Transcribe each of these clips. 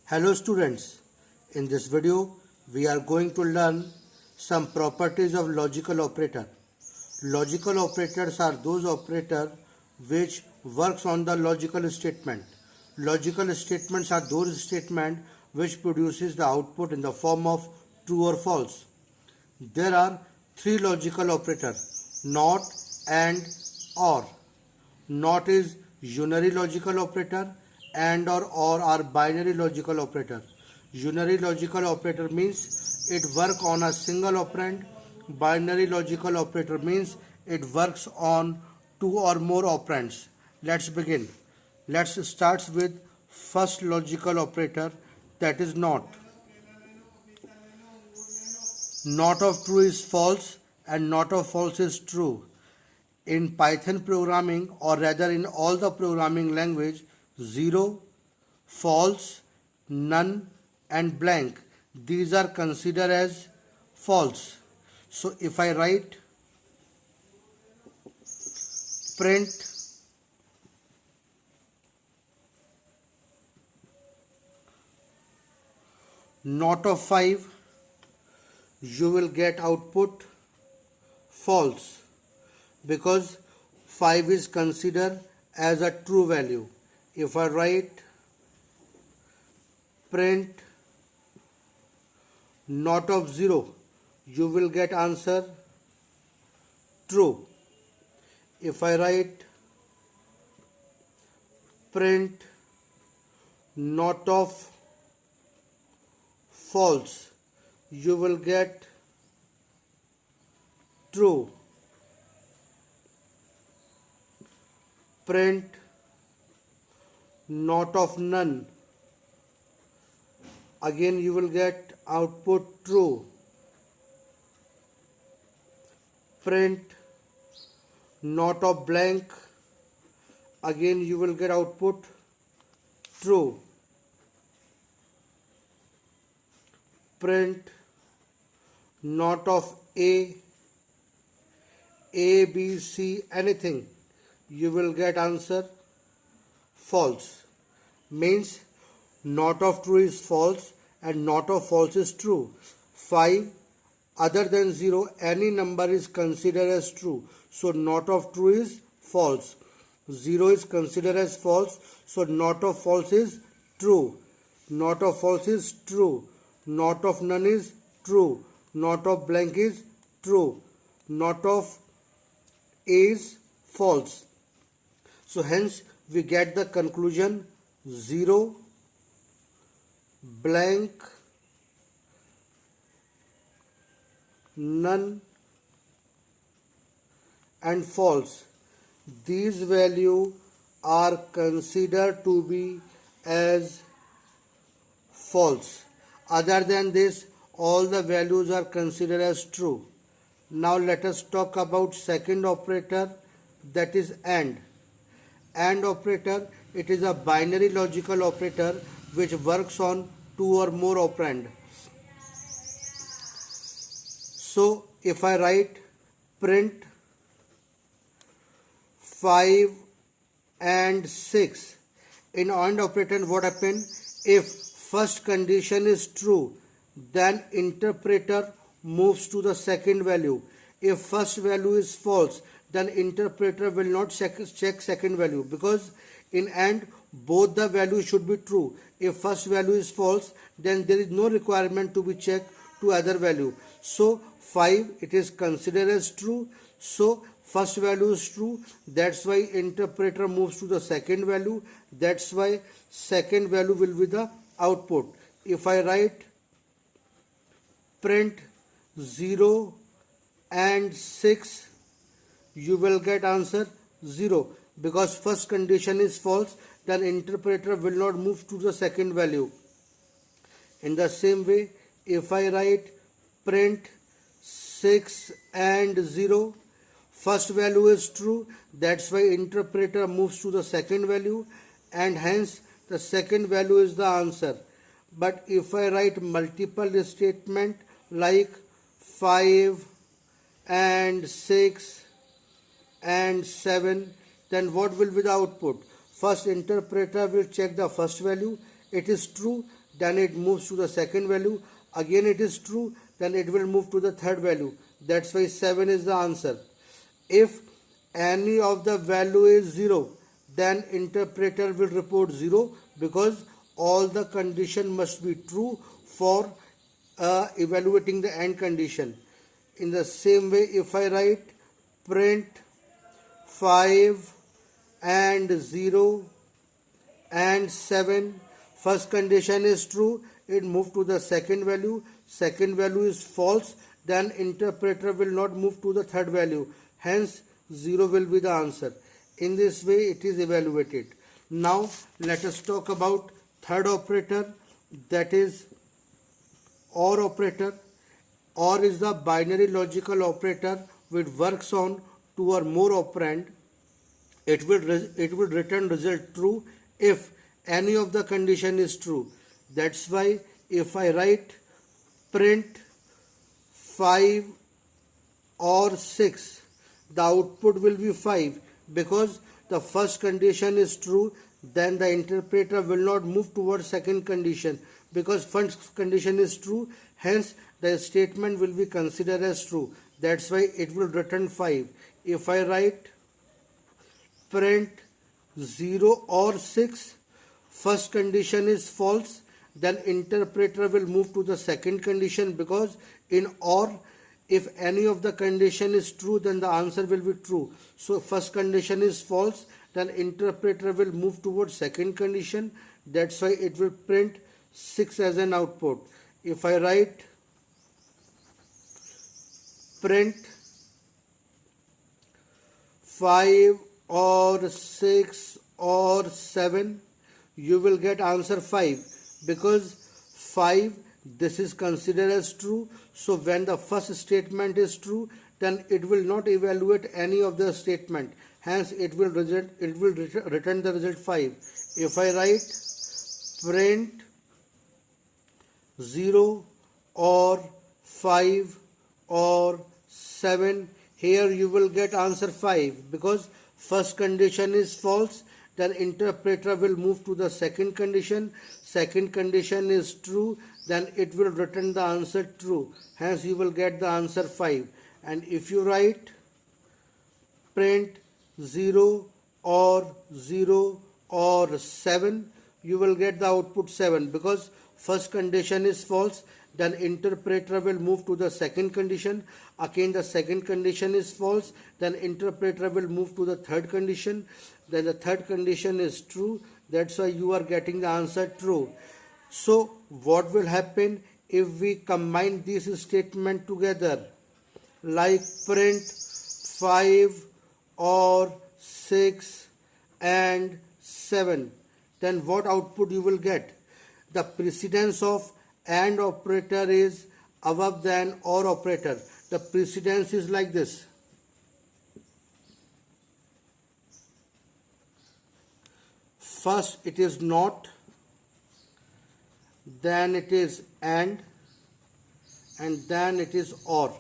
Hello students, in this video we are going to learn some properties of logical operator. Logical operators are those operators which works on the logical statement. Logical statements are those statements which produces the output in the form of true or false. There are three logical operators: not, and, or. Not is unary logical operator, and or are binary logical operator. Unary logical operator means it works on a single operand. Binary logical operator means it works on two or more operands. Let's begin. Let's start with first logical operator, that is not. Not of true is false and not of false is true. In Python programming, or rather in all the programming language, 0, false, none and blank, these are considered as false. So if I write print not of 5, you will get output false, because 5 is considered as a true value. If I write print not of 0, you will get answer true. If I write print not of false, you will get true. Print not of none, again you will get output true. Print not of blank, again you will get output true. Print not of A, B, C, anything, you will get answer false. Means not of true is false and not of false is true. 5 other than 0, any number is considered as true, so not of true is false. 0 is considered as false, so not of false is true. Not of false is true. Not of none is true. Not of blank is true. Not of A is false. So hence we get the conclusion 0, blank, none and false. These values are considered to be as false. Other than this, all the values are considered as true. Now let us talk about second operator, that is AND. AND operator, it is a binary logical operator which works on two or more operand. So if I write print 5 and 6, in AND operator what happens? If first condition is true, then interpreter moves to the second value. If first value is false, then interpreter will not check second value, because in AND both the values should be true. If first value is false, then there is no requirement to be checked to other value. So 5, it is considered as true, so first value is true, that's why interpreter moves to the second value, that's why second value will be the output. If I write print 0 and 6, you will get answer 0, because first condition is false, then interpreter will not move to the second value. In the same way, if I write print 6 and 0, first value is true, that's why interpreter moves to the second value, and hence the second value is the answer. But if I write multiple statement like 5 and 6 and 7, then what will be the output? First interpreter will check the first value. It is true, then it moves to the second value. Again it is true, then it will move to the third value. That's why 7 is the answer. If any of the value is 0, then interpreter will report 0, because all the condition must be true for evaluating the AND condition. In the same way, if I write print 5 and 0 and 7, first condition is true, it moved to the second value is false, then interpreter will not move to the third value, hence 0 will be the answer. In this way it is evaluated. Now let us talk about third operator, that is OR operator. OR is the binary logical operator which works on two or more operand. It will return result true if any of the condition is true. That's why if I write print 5 or 6, the output will be 5, because the first condition is true, then the interpreter will not move towards second condition, because first condition is true, hence the statement will be considered as true. That's why it will return 5. If I write print 0 or 6, first condition is false, then interpreter will move to the second condition, because in OR, if any of the condition is true, then the answer will be true. So first condition is false, then interpreter will move towards second condition. That's why it will print 6 as an output. If I write print 5 or 6 or 7, you will get answer 5, because 5, this is considered as true. So when the first statement is true, then it will not evaluate any of the statement, hence it will return the result 5. If I write print 0 or 5 or 7, here you will get answer 5, because first condition is false, then interpreter will move to the second condition is true, then it will return the answer true, hence you will get the answer 5. And if you write print 0 or 7, you will get the output 7, because first condition is false, then interpreter will move to the second condition. Again the second condition is false, then interpreter will move to the third condition, then the third condition is true. That's why you are getting the answer true. So what will happen if we combine these statements together, like print 5 or 6 and 7, then what output you will get? The precedence of AND operator is above than OR operator. The precedence is like this. First it is NOT, then it is AND, and then it is OR.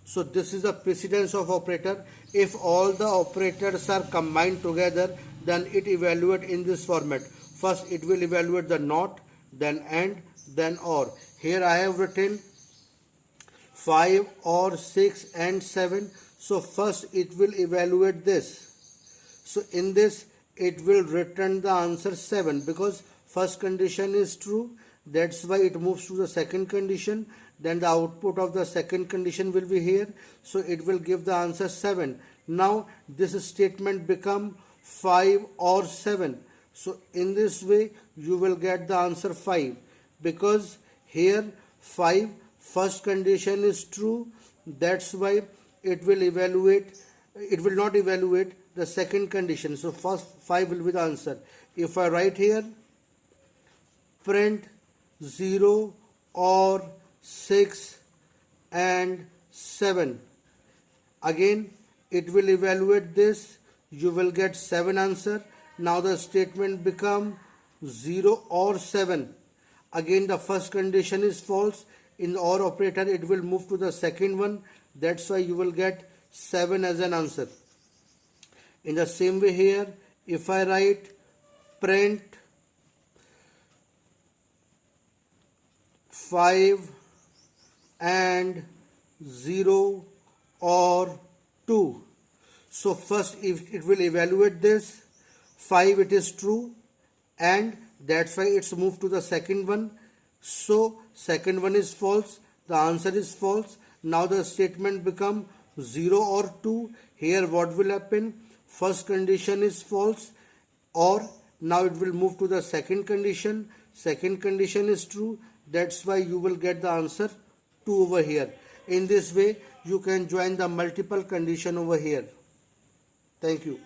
So this is the precedence of operator. If all the operators are combined together, then it evaluates in this format. First it will evaluate the NOT, then AND, then OR. Here I have written 5 or 6 and 7. So first it will evaluate this. So in this it will return the answer 7, because first condition is true. That's why it moves to the second condition. Then the output of the second condition will be here. So it will give the answer 7. Now this statement become 5 or 7. So in this way you will get the answer 5, because here 5 first condition is true. That's why it will not evaluate the second condition. So first 5 will be the answer. If I write here print 0 or 6 and 7, again it will evaluate this, you will get 7 answer. Now the statement become 0 or 7. Again the first condition is false. In the OR operator it will move to the second one. That's why you will get 7 as an answer. In the same way here, if I write print 5 and 0 or 2. So first if it will evaluate this, 5 it is true, and that's why it's moved to the second one. So second one is false, the answer is false. Now the statement become 0 or 2. Here what will happen? First condition is false, or now it will move to the second condition. Second condition is true, that's why you will get the answer 2 over here. In this way you can join the multiple condition over here. Thank you.